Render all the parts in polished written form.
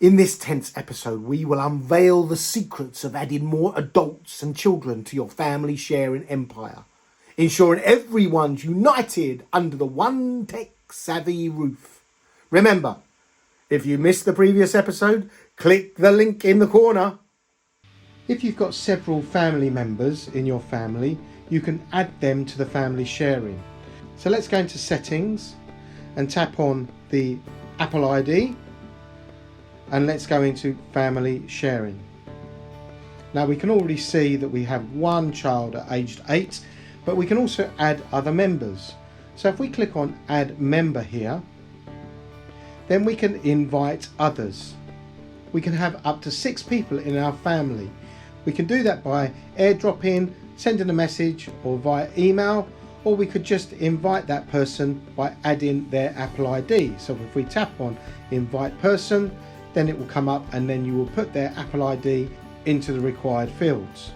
In this tense episode, we will unveil the secrets of adding more adults and children to your family sharing empire, ensuring everyone's united under the one tech-savvy roof. Remember, if you missed the previous episode, click the link in the corner. If you've got several family members in your family, you can add them to the family sharing. So let's go into settings and tap on the Apple ID. And let's go into family sharing. Now we can already see that we have one child at aged 8, but we can also add other members. So if we click on add member here, then we can invite others. We can have up to 6 people in our family. We can do that by airdropping, sending a message, or via email, or we could just invite that person by adding their Apple ID. So if we tap on invite person, then it will come up and then you will put their Apple ID into the required fields.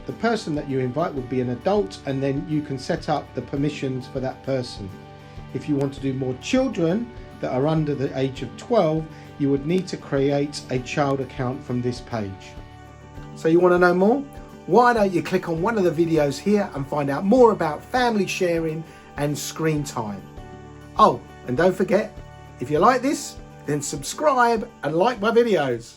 The person that you invite will be an adult, and then you can set up the permissions for that person. If you want to do more children that are under the age of 12, you would need to create a child account from this page. So you want to know more? Why don't you click on one of the videos here and find out more about family sharing and screen time. Oh, and don't forget, if you like this, then subscribe and like my videos.